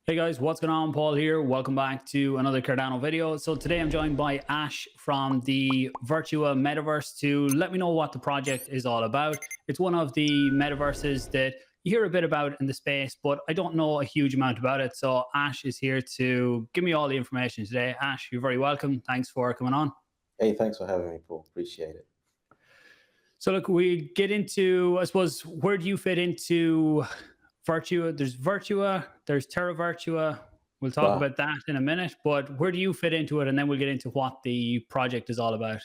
Hey guys, what's going on? Paul here. Welcome back to another Cardano video. So today I'm joined by Ash from the Virtua Metaverse to let me know what the project is all about. It's one of the metaverses that you hear a bit about in the space, but I don't know a huge amount about it. So Ash is here to give me all the information today. Ash, you're very welcome. Thanks for coming on. Hey, thanks for having me, Paul. Appreciate it. So look, we get into, I suppose, where do you fit into Virtua? There's Virtua, there's Terra Virtua. We'll talk Ah, about that in a minute, but where do you fit into it? And then we'll get into what the project is all about.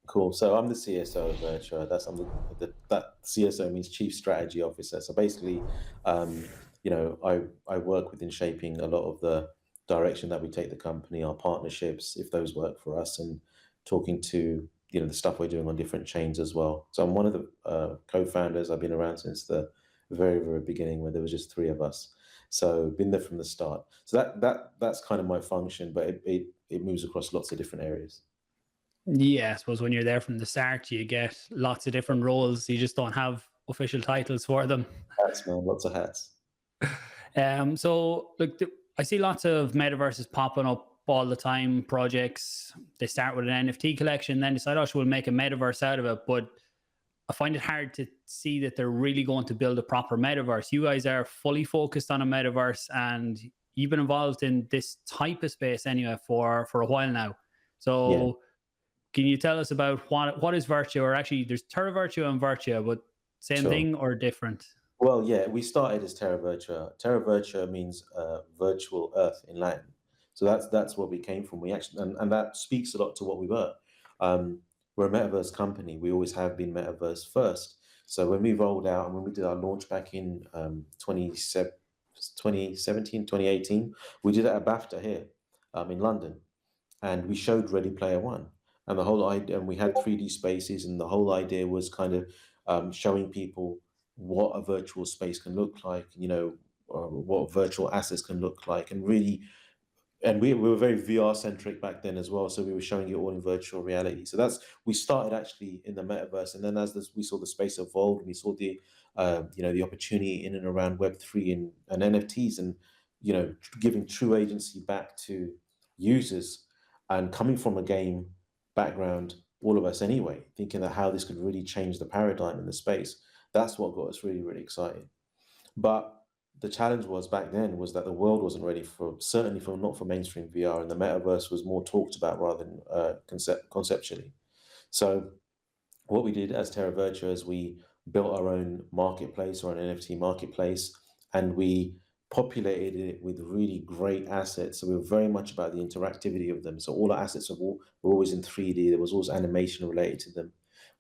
cool. So I'm the CSO of Virtua. That CSO means Chief Strategy Officer. So basically, um, I work within shaping a lot of the direction that we take the company, our partnerships, if those work for us, and talking to the stuff we're doing on different chains as well. So I'm one of the co-founders. I've been around since the very, very beginning, where there was just three of us. So been there from the start. So that's kind of my function, but it moves across lots of different areas. Yeah, I suppose when you're there from the start, you get lots of different roles. You just don't have official titles for them. Hats, man, lots of hats. So look, I see lots of metaverses popping up all the time. Projects they start with an NFT collection, then decide, oh, we'll make a metaverse out of it. But I find it hard to see that they're really going to build a proper metaverse. You guys are fully focused on a metaverse, and you've been involved in this type of space anyway for a while now. Yeah, So, can you tell us about what is Virtua, or actually, there's Terra Virtua and Virtua, but same sure. thing or different? Well, yeah, we started as Terra Virtua. Terra Virtua means virtual Earth in Latin. So that's where we came from. We actually, and that speaks a lot to what we were. Um, we're a metaverse company. We always have been metaverse first. So when we rolled out and when we did our launch back in 2017, 2018, we did it at BAFTA here in London, and we showed Ready Player One. And the whole idea, and we had 3D spaces, and the whole idea was kind of showing people what a virtual space can look like, what virtual assets can look like, and really, and we were very VR centric back then as well. So we were showing it all in virtual reality. So we started actually in the metaverse, and then we saw the space evolve, we saw the opportunity in and around Web3 and NFTs, and giving true agency back to users, and coming from a game background, all of us anyway, thinking that how this could really change the paradigm in the space. That's what got us really, really excited. But the challenge was back then was that the world wasn't ready for, certainly for not for mainstream VR, and the metaverse was more talked about rather than conceptually. So what we did as Terra Virtua is we built our own marketplace, or an NFT marketplace, and we populated it with really great assets. So we were very much about the interactivity of them. So all our assets were always in 3D. There was always animation related to them.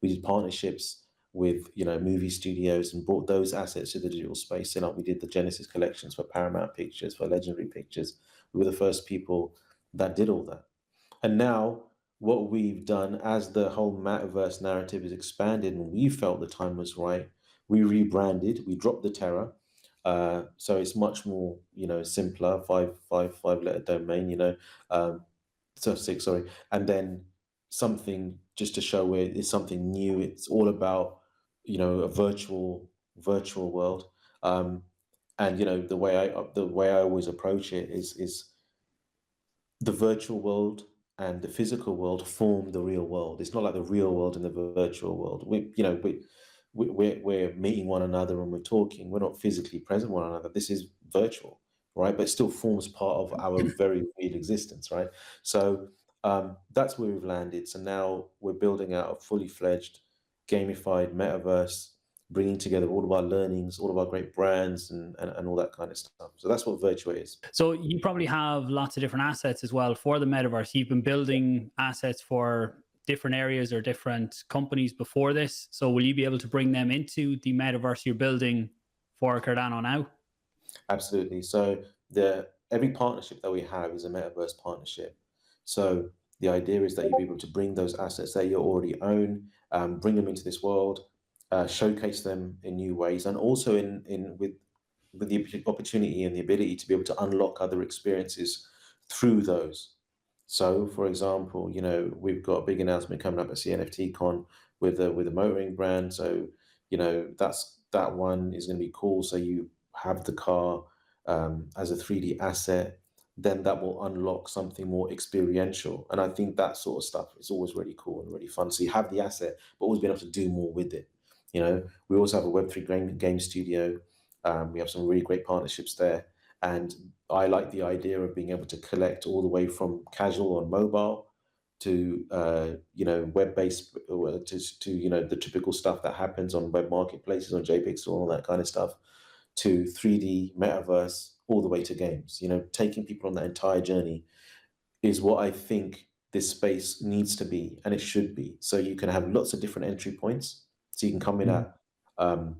We did partnerships with movie studios and brought those assets to the digital space. So like we did the Genesis collections for Paramount Pictures, for Legendary Pictures. We were the first people that did all that. And now what we've done, as the whole metaverse narrative is expanded and we felt the time was right, we rebranded, we dropped the Terra. So it's much more, simpler, five letter domain, so six, sorry. And then something just to show where it's something new. It's all about, a virtual world. And the way I always approach it is the virtual world and the physical world form the real world. It's not like the real world and the virtual world. We're meeting one another and we're talking. We're not physically present with one another. This is virtual, right? But it still forms part of our very real existence, right? So that's where we've landed. So now we're building out a fully fledged gamified metaverse, bringing together all of our learnings, all of our great brands, and all that kind of stuff. So that's what Virtua is. So you probably have lots of different assets as well for the metaverse. You've been building assets for different areas or different companies before this. So will you be able to bring them into the metaverse you're building for Cardano now? Absolutely. So every partnership that we have is a metaverse partnership. So the idea is that you'll be able to bring those assets that you already own, bring them into this world, showcase them in new ways, and also with the opportunity and the ability to be able to unlock other experiences through those. So, for example, we've got a big announcement coming up at CNFT Con with a motoring brand. So, that one is going to be cool. So you have the car, as a 3D asset, then that will unlock something more experiential. And I think that sort of stuff is always really cool and really fun. So you have the asset, but always being able to do more with it. You know, we also have a Web3 game studio. We have some really great partnerships there. And I like the idea of being able to collect all the way from casual on mobile to web-based to the typical stuff that happens on web marketplaces on JPEG Store, all that kind of stuff, to 3D metaverse, all the way to games. Taking people on that entire journey is what I think this space needs to be, and it should be. So you can have lots of different entry points. So you can come in Mm.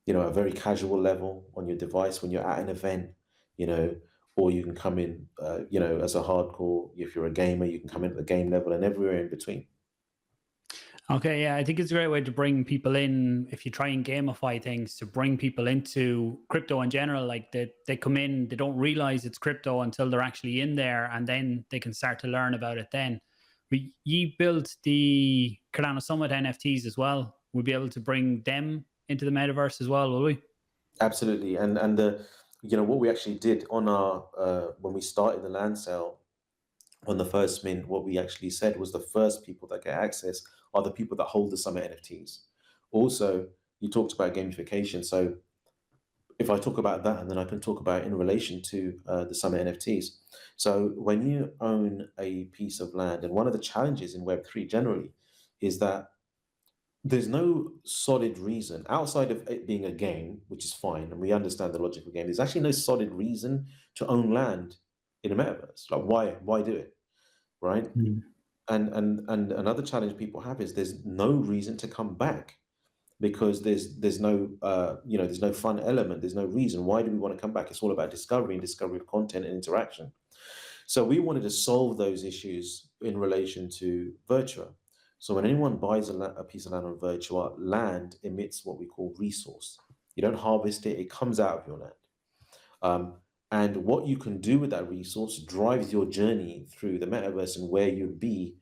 at a very casual level on your device when you're at an event, you know, or you can come in, as a hardcore. If you're a gamer, you can come in at the game level and everywhere in between. Okay, yeah, I think it's a great way to bring people in. If you try and gamify things, to bring people into crypto in general, like they come in, they don't realize it's crypto until they're actually in there, and then they can start to learn about it. Then ye built the Cardano Summit NFTs as well. We'll be able to bring them into the metaverse as well, will we? Absolutely. And what we actually did on our when we started the land sale on the first mint, what we actually said was the first people that get access are the people that hold the Summit NFTs. Also, you talked about gamification. So if I talk about that, and then I can talk about it in relation to the Summit NFTs. So when you own a piece of land, and one of the challenges in Web3 generally is that there's no solid reason outside of it being a game, which is fine, and we understand the logic of the game. There's actually no solid reason to own land in a metaverse. Like, why do it, right? Mm. And another challenge people have is there's no reason to come back, because there's no there's no fun element. There's no reason. Why do we want to come back? It's all about discovery and discovery of content and interaction. So we wanted to solve those issues in relation to Virtua. So when anyone buys a piece of land on Virtua, land emits what we call resource. You don't harvest it, it comes out of your land. And what you can do with that resource drives your journey through the metaverse and where you'd be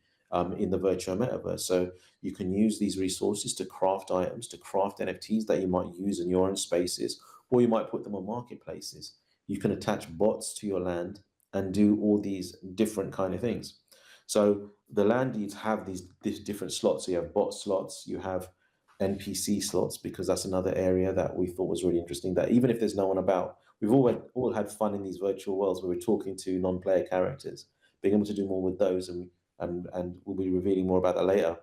in the Virtua Metaverse. So you can use these resources to craft items, to craft NFTs that you might use in your own spaces, or you might put them on marketplaces. You can attach bots to your land and do all these different kind of things. So the land deeds have these different slots. So you have bot slots, you have NPC slots, because that's another area that we thought was really interesting, that even if there's no one about, we've all had fun in these virtual worlds where we're talking to non-player characters, being able to do more with those, and we'll be revealing more about that later.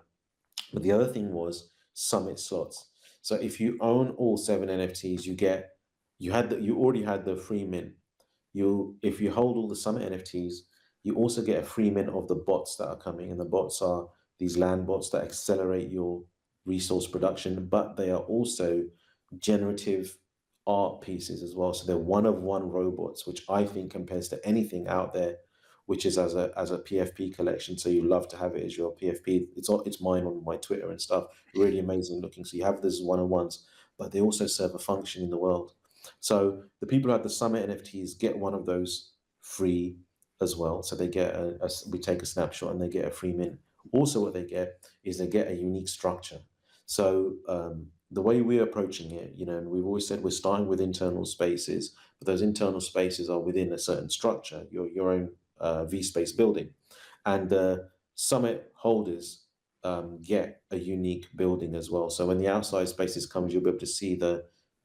But the other thing was summit slots. So if you own all 7 NFTs, you already had the free mint. If you hold all the summit NFTs, you also get a free mint of the bots that are coming, and the bots are these land bots that accelerate your resource production, but they are also generative art pieces as well. So they're one-of-one robots, which I think compares to anything out there, which is as a PFP collection. So you love to have it as your PFP. It's mine on my Twitter and stuff. Really amazing looking. So you have this one-on-ones, but they also serve a function in the world. So the people who have the Summit NFTs get one of those free as well. So they get we take a snapshot and they get a free mint. Also, what they get is they get a unique structure. So the way we're approaching it, and we've always said we're starting with internal spaces, but those internal spaces are within a certain structure, your own V-space building. And the Summit holders get a unique building as well. So when the outside spaces comes, you'll be able to see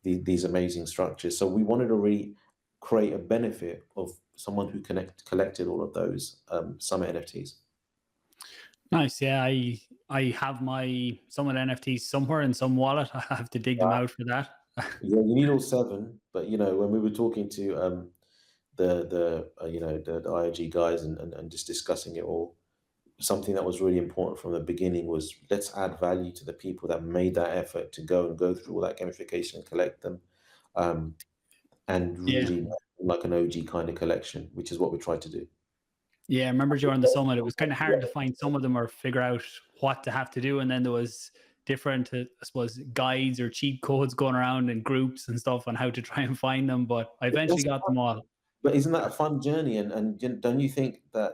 these amazing structures. So we wanted to really create a benefit of someone who collected all of those Summit NFTs. Nice. Yeah, I have my Summit NFTs somewhere in some wallet. I have to dig them out for that. Yeah, you need all 7, but when we were talking to the IOG guys and just discussing it all, something that was really important from the beginning was, let's add value to the people that made that effort to go through all that gamification and collect them, and Yeah. really like an OG kind of collection, which is what we tried to do. Yeah, I remember during the summit, it was kind of hard to find some of them or figure out what to have to do. And then there was different, I suppose, guides or cheat codes going around in groups and stuff on how to try and find them. But I eventually got them all. But isn't that a fun journey? And don't you think that,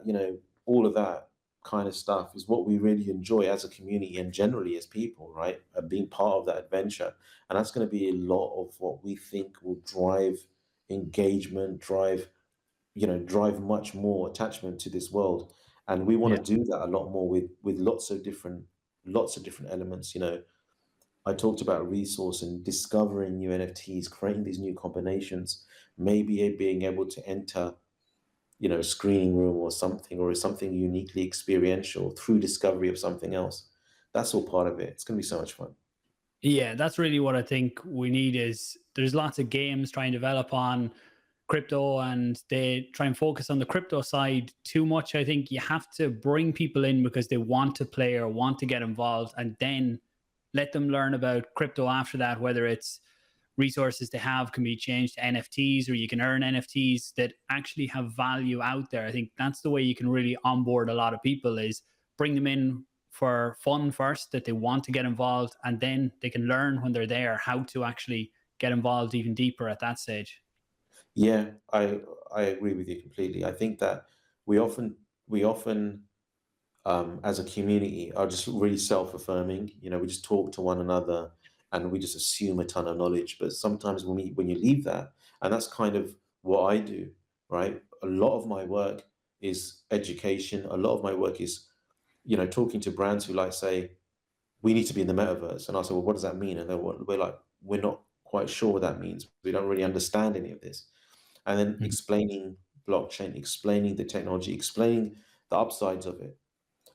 all of that kind of stuff is what we really enjoy as a community and generally as people, right? Being part of that adventure. And that's going to be a lot of what we think will drive engagement, drive much more attachment to this world. And we want Yeah. to do that a lot more with lots of different elements. I talked about resource and discovering new NFTs, creating these new combinations, maybe being able to enter, a screening room or something uniquely experiential through discovery of something else. That's all part of it. It's going to be so much fun. Yeah, that's really what I think we need. Is there's lots of games trying to develop on crypto, and they try and focus on the crypto side too much. I think you have to bring people in because they want to play or want to get involved, and then let them learn about crypto after that, whether it's resources they have can be changed to NFTs, or you can earn NFTs that actually have value out there. I think that's the way you can really onboard a lot of people, is bring them in for fun first, that they want to get involved, and then they can learn when they're there how to actually get involved even deeper at that stage. Yeah, I agree with you completely. I think that we often as a community are just really self-affirming. We just talk to one another and we just assume a ton of knowledge. But sometimes when you leave that, and that's kind of what I do, right? A lot of my work is education. A lot of my work is, talking to brands who like say, we need to be in the metaverse. And I say, well, what does that mean? And we're like, we're not quite sure what that means. We don't really understand any of this. And then Mhm. explaining blockchain, explaining the technology, explaining the upsides of it,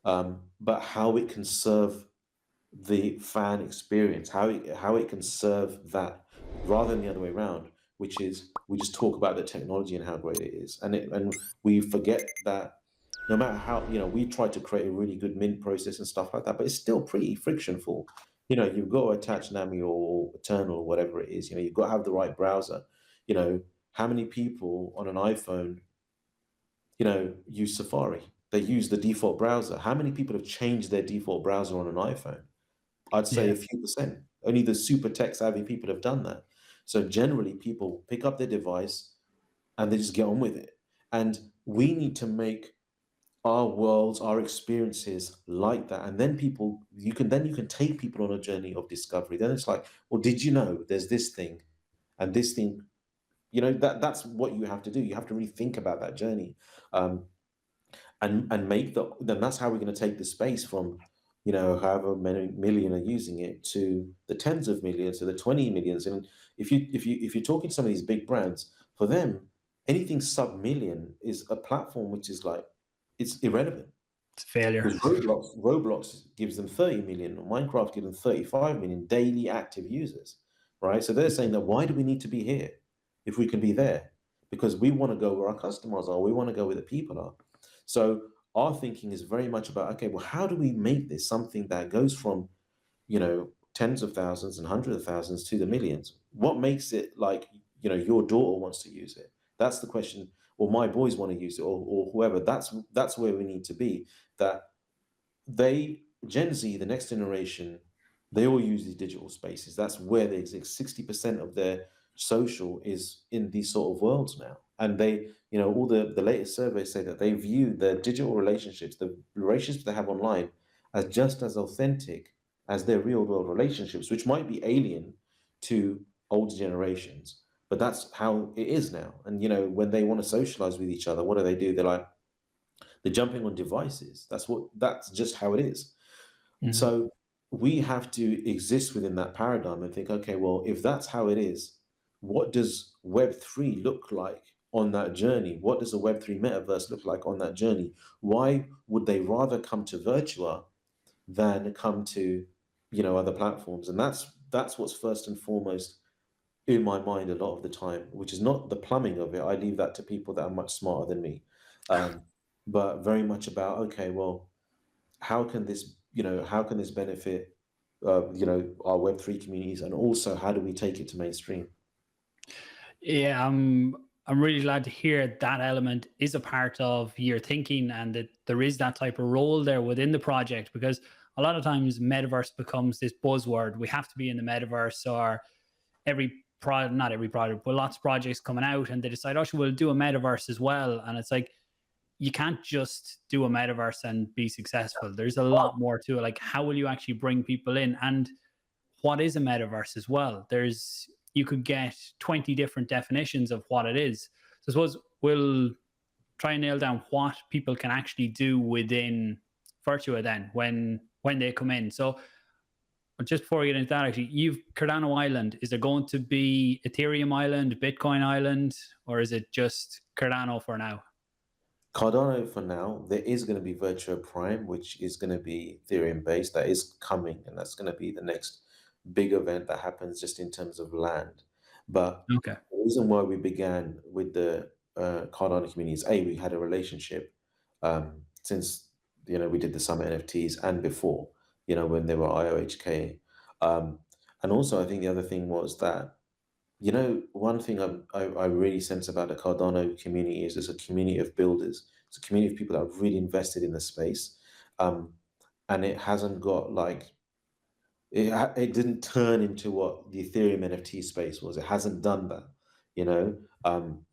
but how it can serve the fan experience, how it can serve that, rather than the other way around, which is we just talk about the technology and how great it is, and we forget that no matter how, we try to create a really good mint process and stuff like that, but it's still pretty frictionful. You've got to attach Nami or Eternal or whatever it is. You've got to have the right browser. You know, how many people on an iPhone use Safari? They use the default browser. How many people have changed their default browser on an iPhone? I'd say Yeah. a few percent. Only the super tech savvy people have done that. So generally, people pick up their device and they just get on with it. And we need to make our worlds, our experiences like that. And then you can take people on a journey of discovery. Then it's like, well, did you know there's this thing and this thing? That's what you have to do. You have to really think about that journey. Um, and then that's how we're going to take the space from however many million are using it to the tens of millions, to the 20 millions. And if you're talking to some of these big brands, for them anything sub million is a platform which is like, it's irrelevant. It's a failure. Because Roblox gives them 30 million, Minecraft gives them 35 million daily active users, right? So they're saying that, why do we need to be here if we can be there? Because we want to go where our customers are. We want to go where the people are. So our thinking is very much about, okay, well, how do we make this something that goes from, tens of thousands and hundreds of thousands to the millions? What makes it like, your daughter wants to use it? That's the question. Or my boys want to use it, or whoever. That's where we need to be. That Gen Z, the next generation, they all use these digital spaces. That's where they exist. 60% of their social is in these sort of worlds now. And they, all the latest surveys say that they view their digital relationships, the relationships they have online, as just as authentic as their real world relationships, which might be alien to older generations. But that's how it is now. And, when they want to socialize with each other, what do? They're jumping on devices. That's just how it is. Mhm. So we have to exist within that paradigm and think, okay, well, if that's how it is, what does Web3 look like on that journey? What does a Web3 metaverse look like on that journey? Why would they rather come to Virtua than come to, other platforms? And that's what's first and foremost in my mind a lot of the time, which is not the plumbing of it. I leave that to people that are much smarter than me. Um, but very much about, okay, well, how can this benefit our Web3 communities, and also how do we take it to mainstream? Yeah, I'm really glad to hear that element is a part of your thinking, and that there is that type of role there within the project, because a lot of times metaverse becomes this buzzword. We have to be in the metaverse, or not every product, but lots of projects coming out and they decide, oh, we'll do a metaverse as well. And it's like, you can't just do a metaverse and be successful. There's a lot more to it. Like, how will you actually bring people in? And what is a metaverse as well? There's you could get 20 different definitions of what it is. So I suppose we'll try and nail down what people can actually do within Virtua then when they come in. So just before we get into that, actually, you've Cardano Island. Is there going to be Ethereum Island, Bitcoin Island, or is it just Cardano for now? Cardano for now. There is going to be Virtua Prime, which is going to be Ethereum based. That is coming, and that's going to be the next big event that happens just in terms of land. But Okay. the reason why we began with the Cardano community is we had a relationship since we did the summer NFTs and before when they were IOHK, and also I think the other thing was that one thing I really sense about the Cardano community is it's a community of builders. It's a community of people that are really invested in the space, and it hasn't got like it didn't turn into what the Ethereum NFT space was. It hasn't done that, you know, um,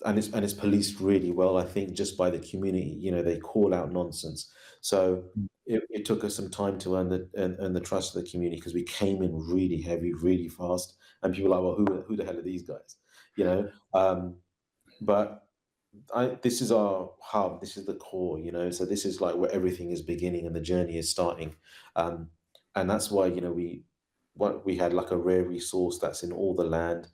and it's policed really well. I think just by the community, they call out nonsense. So it took us some time to earn the trust of the community because we came in really heavy, really fast, and people were like, well, who the hell are these guys, you know? But this is our hub. This is the core, So this is like where everything is beginning and the journey is starting. And that's why we had like a rare resource that's in all the land,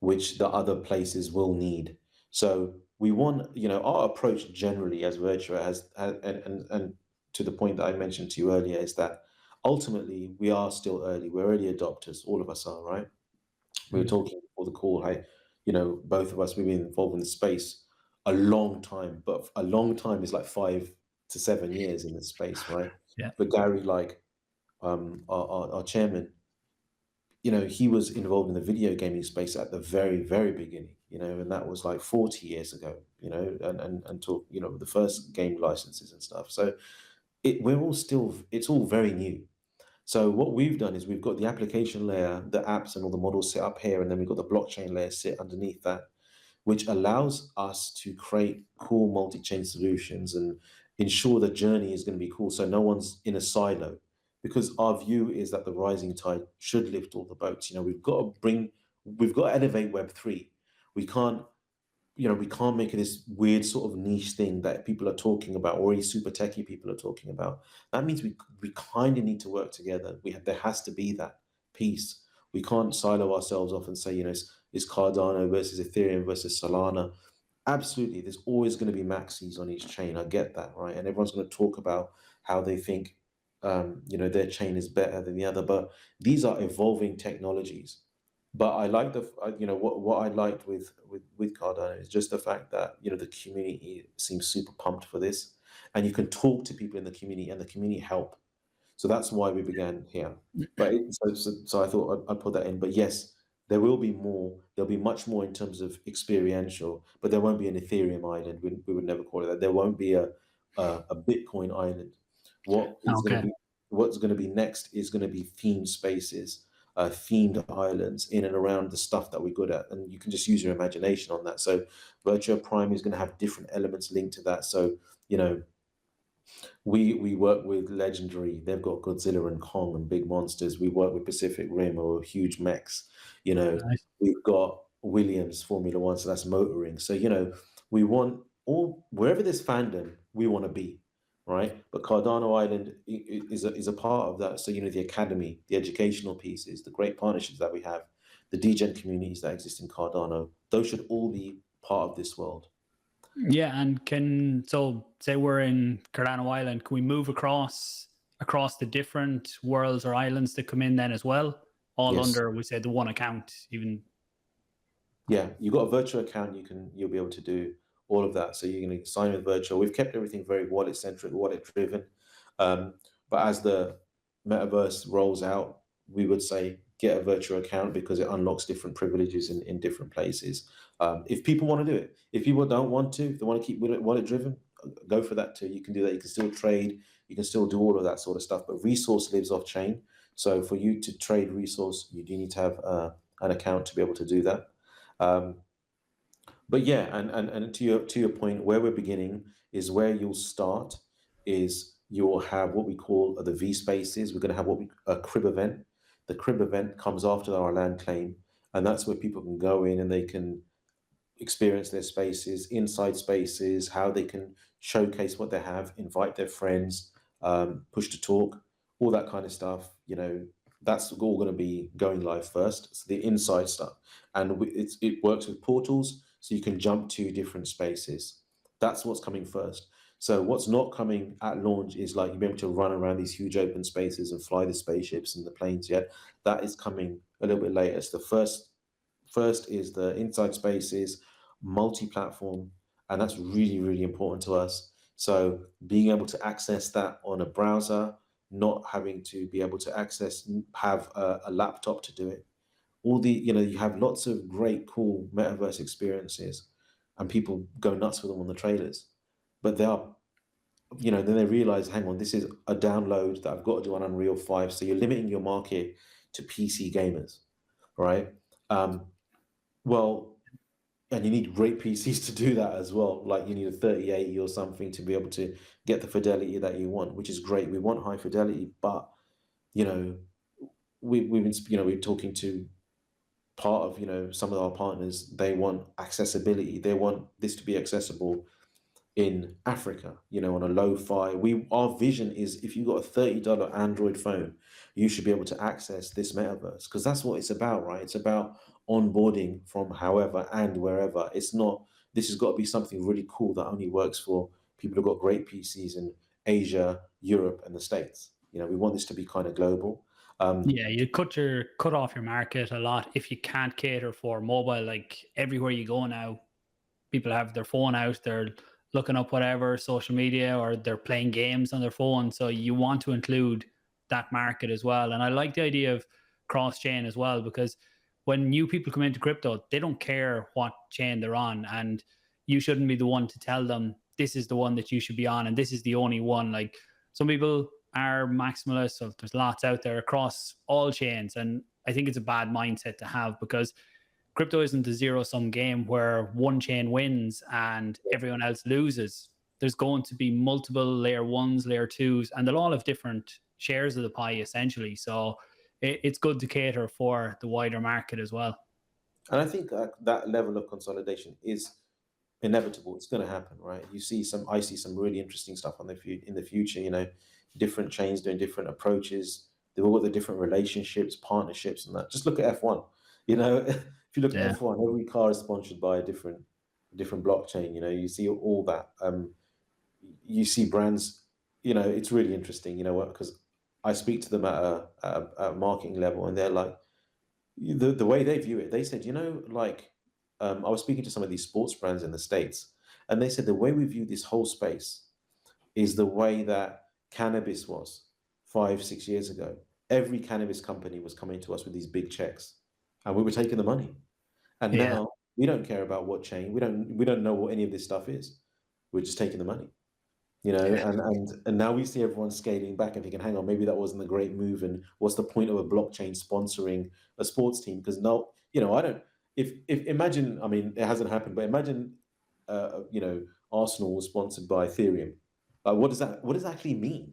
which the other places will need. So we want our approach generally as Virtua and to the point that I mentioned to you earlier is that ultimately we are still early. We're early adopters. All of us are, right? We were talking before the call. Hey, both of us we've been involved in the space a long time, but a long time is like 5 to 7 years in this space, right? Yeah. But Gary, like our chairman, he was involved in the video gaming space at the very, very beginning, and that was like 40 years ago, and until, the first game licenses and stuff. So it's all very new. So what we've done is we've got the application layer, the apps and all the models set up here, and then we've got the blockchain layer sit underneath that, which allows us to create cool multi-chain solutions and ensure the journey is going to be cool. So no one's in a silo, because our view is that the rising tide should lift all the boats. We've got to elevate Web3. We can't, we can't make it this weird sort of niche thing that people are talking about, or these super techie people are talking about. That means we kind of need to work together. There has to be that piece. We can't silo ourselves off and say, it's Cardano versus Ethereum versus Solana. Absolutely, there's always going to be maxis on each chain. I get that, right? And everyone's going to talk about how they think, their chain is better than the other. But these are evolving technologies. But I like what I liked with Cardano is just the fact that the community seems super pumped for this, and you can talk to people in the community, and the community help. So that's why we began here. But so I thought I'd put that in. But yes, there will be more. There'll be much more in terms of experiential, but there won't be an Ethereum island. We would never call it that. There won't be a Bitcoin island. Okay. What's going to be next is going to be themed spaces, themed islands in and around the stuff that we're good at, and you can just use your imagination on that. So Virtua Prime is going to have different elements linked to that. So we work with Legendary. They've got Godzilla and Kong and big monsters. We work with Pacific Rim or huge mechs. Nice. We've got Williams Formula One, so that's motoring. So we want wherever there's fandom, we want to be, right? But Cardano Island is a part of that. So the academy, the educational pieces, the great partnerships that we have, the degen communities that exist in Cardano, those should all be part of this world. Yeah, and so say we're in Cardano Island, can we move across the different worlds or islands that come in then as well? All Yes. under, we say, the one account, even. Yeah, you've got a virtual account, you'll be able to do all of that. So you're going to sign with virtual. We've kept everything very wallet centric, wallet driven. But as the metaverse rolls out, we would say get a virtual account because it unlocks different privileges in different places. If people want to do it, if people don't want to, if they want to keep wallet driven, go for that too. You can do that. You can still trade. You can still do all of that sort of stuff. But resource lives off chain. So for you to trade resource, you do need to have an account to be able to do that. But yeah, and to your point, where we're beginning is where you'll start is you'll have what we call the V spaces. We're going to have a crib event. The crib event comes after our land claim, and that's where people can go in and they can experience their spaces, inside spaces, how they can showcase what they have, invite their friends, push to talk, all that kind of stuff. That's all going to be going live first. It's the inside stuff, and it works with portals, so you can jump to different spaces. That's what's coming first. So what's not coming at launch is like you'll be able to run around these huge open spaces and fly the spaceships and the planes yet. That is coming a little bit later. So the first is the inside spaces, multi-platform, and that's really, really important to us. So being able to access that on a browser, not having to be able to have a laptop to do it. You have lots of great, cool metaverse experiences, and people go nuts with them on the trailers. But then they realize, hang on, this is a download that I've got to do on Unreal 5. So you're limiting your market to PC gamers, right? Well, and you need great PCs to do that as well. Like you need a 3080 or something to be able to get the fidelity that you want, which is great. We want high fidelity, but we're talking to part of some of our partners. They want accessibility. They want this to be accessible in Africa, on a lo-fi. Our vision is if you've got a $30 Android phone, you should be able to access this metaverse, because that's what it's about, right? It's about onboarding from however and wherever. This has got to be something really cool that only works for people who've got great PCs in Asia, Europe, and the States. We want this to be kind of global. Yeah, you cut off your market a lot if you can't cater for mobile. Like everywhere you go now, people have their phone out, they're looking up whatever social media, or they're playing games on their phone. So you want to include that market as well. And I like the idea of cross-chain as well, because when new people come into crypto, they don't care what chain they're on, and you shouldn't be the one to tell them this is the one that you should be on and this is the only one. Like some people are maximalists, so there's lots out there across all chains, and I think it's a bad mindset to have, because crypto isn't a zero-sum game where one chain wins and everyone else loses. There's going to be multiple layer ones, layer twos, and they'll all have different shares of the pie, essentially. So it's good to cater for the wider market as well. And I think that level of consolidation is inevitable. It's going to happen, right? I see some really interesting stuff in the future. Different chains doing different approaches. They've all got the different relationships, partnerships, and that. Just look at F1. If you look at F1, every car is sponsored by a different blockchain. You see all that. You see brands. It's really interesting. Because I speak to them at a marketing level, and they're like, the way they view it. They said, I was speaking to some of these sports brands in the States, and they said the way we view this whole space is the way that cannabis was 5-6 years ago. Every cannabis company was coming to us with these big checks, and we were taking the money. And now we don't care about what chain. We don't know what any of this stuff is. We're just taking the money. And now we see everyone scaling back and thinking, hang on, maybe that wasn't a great move. And what's the point of a blockchain sponsoring a sports team? Because now, I don't. If imagine, I mean, it hasn't happened, but imagine, Arsenal was sponsored by Ethereum. Like, what does that actually mean?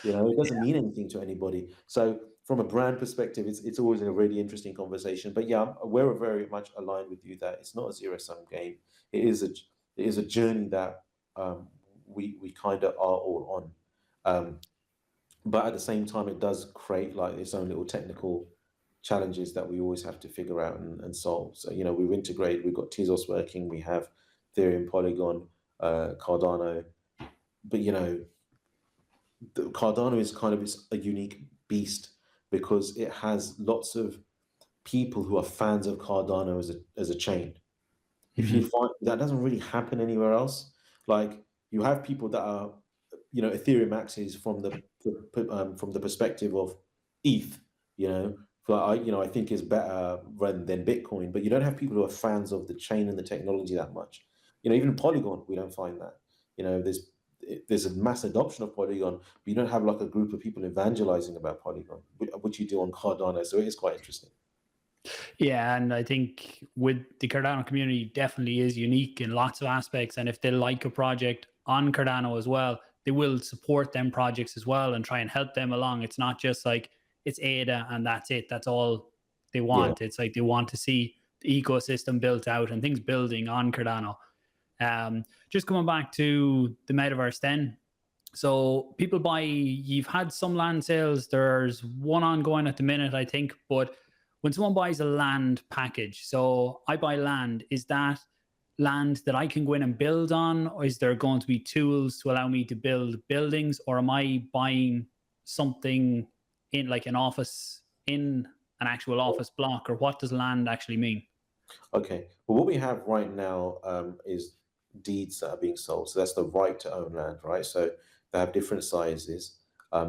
It doesn't mean anything to anybody. So from a brand perspective, it's always a really interesting conversation. But yeah, we're very much aligned with you that it's not a zero-sum game. It is a journey that we kind of are all on. But at the same time, it does create like its own little technical challenges that we always have to figure out and solve. So, we've integrated, we've got Tezos working, we have Ethereum, Polygon, Cardano. But, Cardano is kind of a unique beast because it has lots of people who are fans of Cardano as a chain. If you find that doesn't really happen anywhere else, like you have people that are, Ethereum axes from the perspective of ETH, I think is better than Bitcoin, but you don't have people who are fans of the chain and the technology that much. Even Polygon, we don't find that. There's a mass adoption of Polygon, but you don't have like a group of people evangelizing about Polygon, which you do on Cardano. So it is quite interesting. Yeah, and I think with the Cardano community definitely is unique in lots of aspects. And if they like a project on Cardano as well, they will support them projects as well and try and help them along. It's not just like it's ADA and that's it. That's all they Yeah. want. It's like they want to see the ecosystem built out and things building on Cardano. Just coming back to the metaverse then. So people buy, you've had some land sales. There's one ongoing at the minute, I think. But when someone buys a land package, so I buy land, is that land that I can go in and build on? Or is there going to be tools to allow me to build buildings? Or am I buying something in like an office, in an actual office block? Or what does land actually mean? Okay. Well, what we have right now is deeds that are being sold. So that's the right to own land, right? So they have different sizes.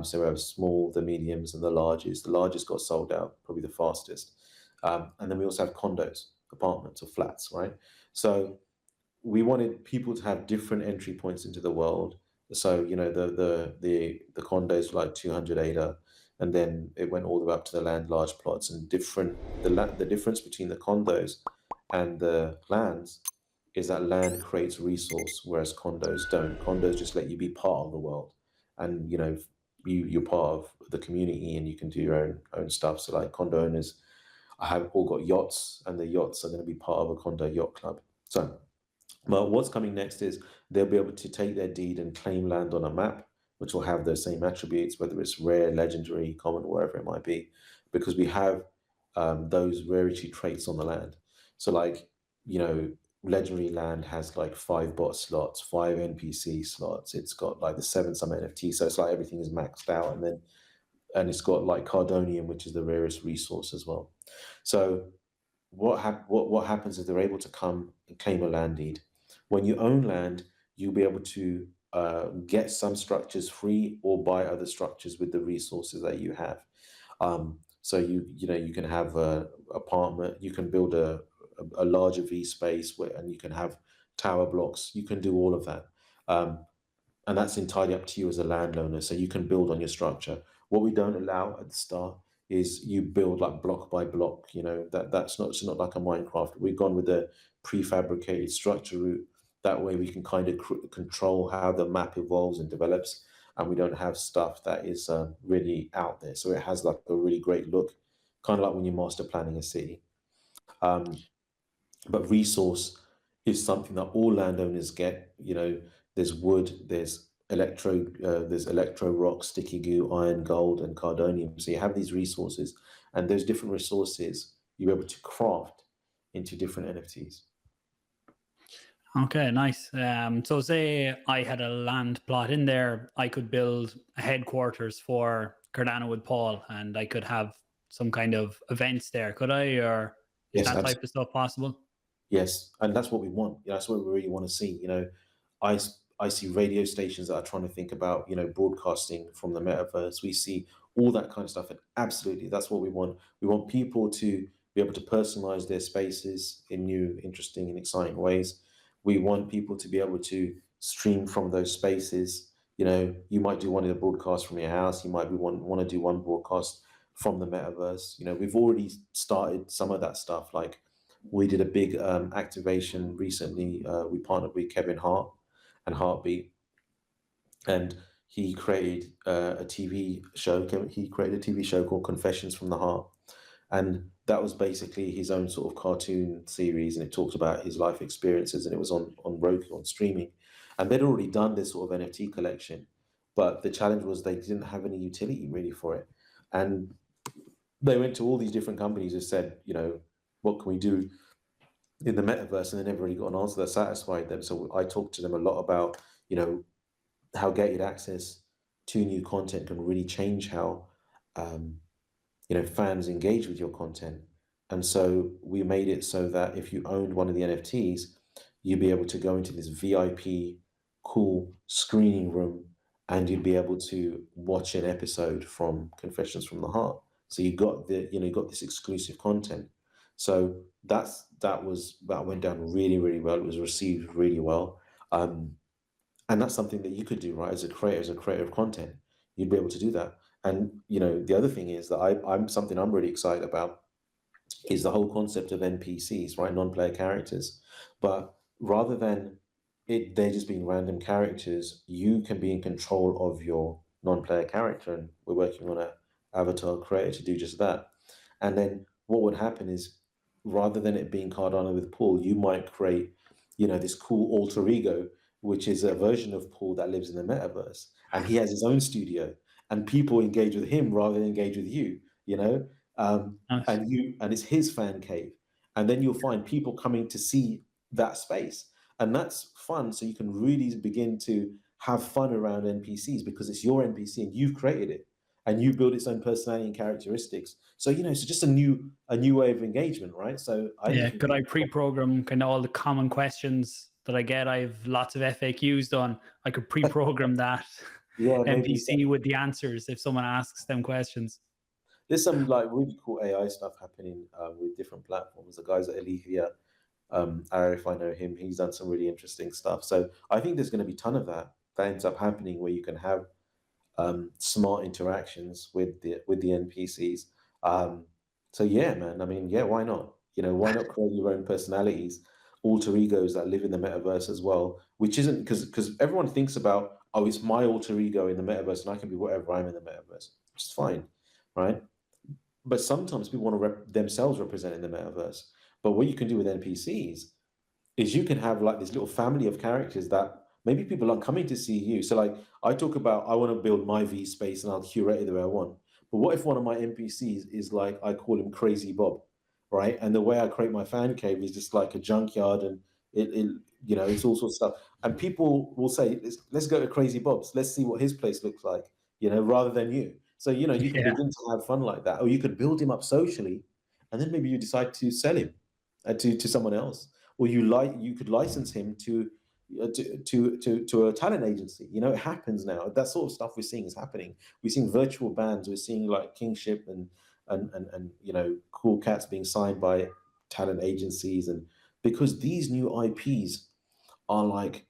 So we have small, the mediums, and the larges. The largest got sold out, probably the fastest. And then we also have condos, apartments, or flats, right? So we wanted people to have different entry points into the world. So the condos were like 200 ADA, and then it went all the way up to the land large plots and the difference between the condos and the lands is that land creates resource, whereas condos don't. Condos just let you be part of the world, and you're part of the community, and you can do your own stuff. So like condo owners, I have all got yachts, and the yachts are going to be part of a condo yacht club. So, but what's coming next is they'll be able to take their deed and claim land on a map, which will have those same attributes, whether it's rare, legendary, common, wherever it might be, because we have those rarity traits on the land. So like, legendary land has like 5 bot slots, 5 NPC slots. It's got like the 7 some NFT. So it's like everything is maxed out. And it's got like Cardonium, which is the rarest resource as well. So what happens is they're able to come and claim a land deed. When you own land, you'll be able to get some structures free or buy other structures with the resources that you have. So you can have a apartment, you can build a larger V space and you can have tower blocks. You can do all of that. And that's entirely up to you as a landowner. So you can build on your structure. What we don't allow at the start is you build like block by block. That's not, it's not like a Minecraft. We've gone with the prefabricated structure route. That way we can kind of control how the map evolves and develops, and we don't have stuff that is really out there. So it has like a really great look, kind of like when you're master planning a city. But resource is something that all landowners get. There's wood, there's electro rock, sticky goo, iron, gold, and cardonium. So you have these resources, and those different resources you're able to craft into different NFTs. Okay, nice. So say I had a land plot in there, I could build a headquarters for Cardano with Paul, and I could have some kind of events there, could I? Or is Yes, that type of stuff possible? yes, and that's what we want. That's what we really want to see. I see radio stations that are trying to think about, broadcasting from the metaverse. We see all that kind of stuff, and absolutely, that's what we want. We want people to be able to personalize their spaces in new, interesting, and exciting ways. We want people to be able to stream from those spaces. You might do one of the broadcasts from your house. You might want to do one broadcast from the metaverse. We've already started some of that stuff. Like we did a big activation recently. We partnered with Kevin Hart and Heartbeat, and he created a TV show. He created a TV show called Confessions from the Heart, and that was basically his own sort of cartoon series, and it talked about his life experiences, and it was on Roku, on streaming. And they'd already done this sort of NFT collection, but the challenge was they didn't have any utility really for it. And they went to all these different companies and said, what can we do in the metaverse? And they never really got an answer that satisfied them. So I talked to them a lot about, how gated access to new content can really change how fans engage with your content. And so we made it so that if you owned one of the NFTs, you'd be able to go into this VIP cool screening room, and you'd be able to watch an episode from Confessions from the Heart. So you got you got this exclusive content. So that went down really, really well. It was received really well. And that's something that you could do, right? As a creator of content, you'd be able to do that. And the other thing is that I'm really excited about is the whole concept of NPCs, right? Non-player characters. But rather than they're just being random characters, you can be in control of your non-player character. And we're working on avatar creator to do just that. And then what would happen is, rather than it being Cardano with Paul, you might create, this cool alter ego, which is a version of Paul that lives in the metaverse, and he has his own studio, and people engage with him rather than engage with you, Nice. and it's his fan cave, and then you'll find people coming to see that space, and that's fun. So you can really begin to have fun around NPCs because it's your NPC and you've created it and you build its own personality and characteristics. So it's just a new way of engagement, right? So I Yeah, think could I pre-program kind of all the common questions that I get? I have lots of FAQs done. I could pre-program that yeah, maybe NPC with the answers if someone asks them questions. there's some like really cool AI stuff happening with different platforms. The guys at Alethea, Arif, I know him. He's done some really interesting stuff. So I think there's going to be a ton of that ends up happening where you can have smart interactions with the NPCs. So yeah, man. I mean, yeah, why not? Why not create your own personalities, alter egos that live in the metaverse as well? Which isn't because everyone thinks about, oh, it's my alter ego in the metaverse, and I can be whatever I'm in the metaverse, which is fine, right? But sometimes people want to themselves represent in the metaverse. But what you can do with NPCs is you can have like this little family of characters that maybe people aren't coming to see you. So like I talk about, I want to build my V space and I'll curate it the way I want. But what if one of my NPCs is like, I call him Crazy Bob, right? And the way I create my fan cave is just like a junkyard, and it's all sorts of stuff. And people will say, let's go to Crazy Bob's. Let's see what his place looks like, rather than you. So, you can Yeah. begin to have fun like that. Or you could build him up socially, and then maybe you decide to sell him to someone else, or you could license him to a talent agency. It happens now. That sort of stuff we're seeing is happening. We're seeing virtual bands. We're seeing like Kingship and Cool Cats being signed by talent agencies, and because these new IPs are like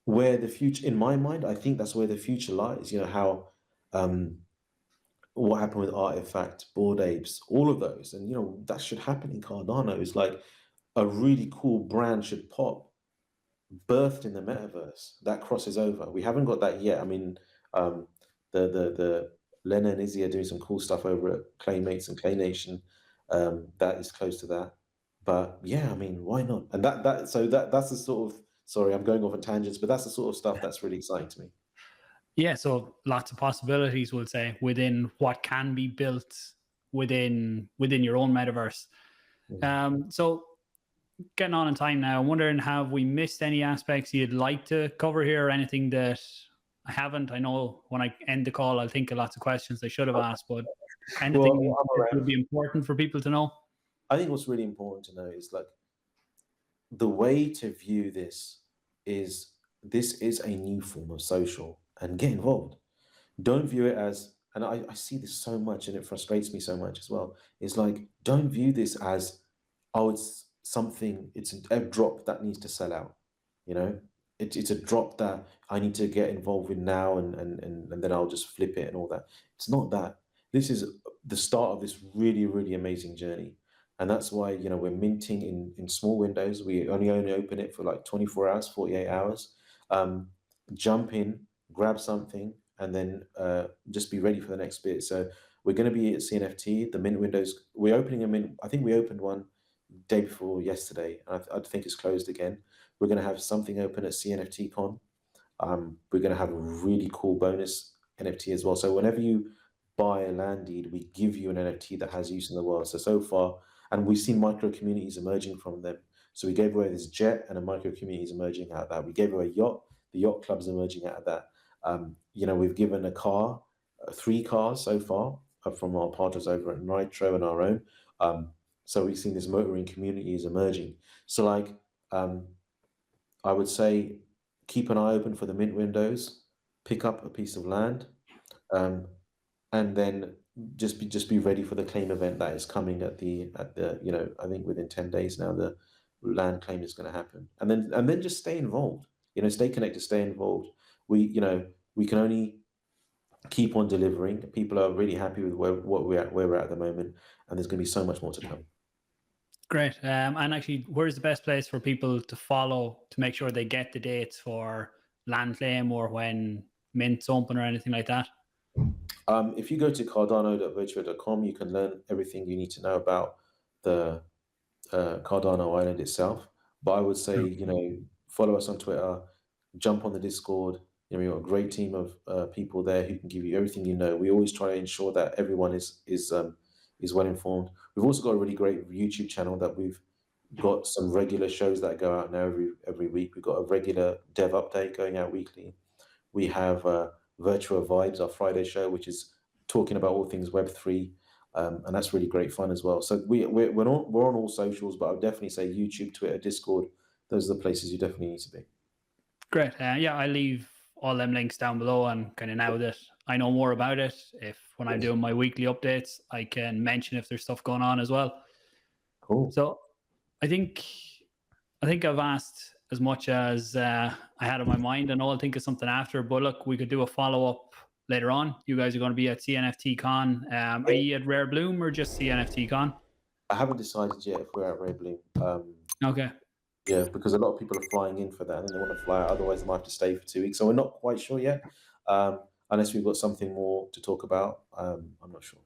where the future, in my mind, I think that's where the future lies. How um, what happened with Artifact, Bored Apes, all of those, and that should happen in Cardano. Is like a really cool brand should pop, birthed in the metaverse that crosses over. We haven't got that yet. I mean, the Lena and Izzy are doing some cool stuff over at Claymates and Clay Nation. That is close to that. But yeah, I mean, why not? And that's the sort of, sorry, I'm going off on tangents, but that's the sort of stuff that's really exciting to me. Yeah, so lots of possibilities, we'll say, within what can be built within your own metaverse. So getting on in time now, I'm wondering, have we missed any aspects you'd like to cover here, or anything that I haven't? I know when I end the call, I'll think of lots of questions I should have asked, but anything Well, I'm that around. would be important for people to know? I think what's really important to know is like the way to view this is a new form of social, and get involved. Don't view it as, and I see this so much and it frustrates me so much as well. It's like, don't view this as, oh, it's something, it's a drop that needs to sell out. You know, it's a drop that I need to get involved with now, and then I'll just flip it and all that. It's not that. This is the start of this really, really amazing journey. And that's why, we're minting in small windows. We only open it for like 24 hours, 48 hours. Um, jump in, grab something, and then just be ready for the next bit. So we're going to be at CNFT. The mint windows, we're opening a mint. I think we opened one day before yesterday. I think it's closed again. We're going to have something open at CNFT Con. We're going to have a really cool bonus NFT as well. So whenever you buy a land deed, we give you an NFT that has use in the world. So far, and we've seen micro communities emerging from them. So we gave away this jet, and a micro community is emerging out of that. We gave away a yacht. The yacht club's emerging out of that. We've given a car, 3 cars so far from our partners over at Nitro and our own. So we've seen this motoring community is emerging. So like, I would say, keep an eye open for the mint windows, pick up a piece of land, um, and then just be ready for the claim event that is coming at the I think within 10 days now. The land claim is going to happen, and then just stay involved. Stay connected, stay involved. We can only keep on delivering. People are really happy with where we're at the moment, and there's going to be so much more to come. Great. And actually, where's the best place for people to follow to make sure they get the dates for land claim or when mint's open or anything like that? If you go to cardano.virtua.com, you can learn everything you need to know about the Cardano Island itself. But I would say, follow us on Twitter, jump on the Discord. We've got a great team of people there who can give you everything you know. We always try to ensure that everyone is well informed. We've also got a really great YouTube channel that we've got some regular shows that go out now every week. We've got a regular dev update going out weekly. We have Virtua Vibes, our Friday show, which is talking about all things Web3, and that's really great fun as well. So we're on all socials, but I would definitely say YouTube, Twitter, Discord. Those are the places you definitely need to be. Great. Yeah, I leave all them links down below, and kind of now that I know more about it, when I'm doing my weekly updates, I can mention if there's stuff going on as well. Cool. So I think I've asked as much as I had on my mind. I know I'll think of something after, but look, we could do a follow-up later on. You guys are going to be at CNFT Con. Are you at Rare Bloom or just CNFT Con? I haven't decided yet if we're at Rare Bloom. Okay. Yeah, because a lot of people are flying in for that and they want to fly out. Otherwise, they might have to stay for 2 weeks. So we're not quite sure yet. Unless we've got something more to talk about. I'm not sure.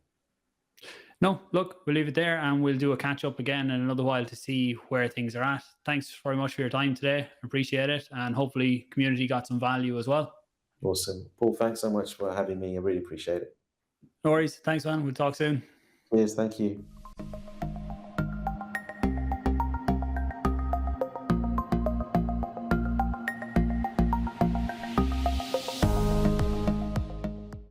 No, look, we'll leave it there and we'll do a catch up again in another while to see where things are at. Thanks very much for your time today. Appreciate it. And hopefully community got some value as well. Awesome. Paul, thanks so much for having me. I really appreciate it. No worries. Thanks, man. We'll talk soon. Cheers. Thank you.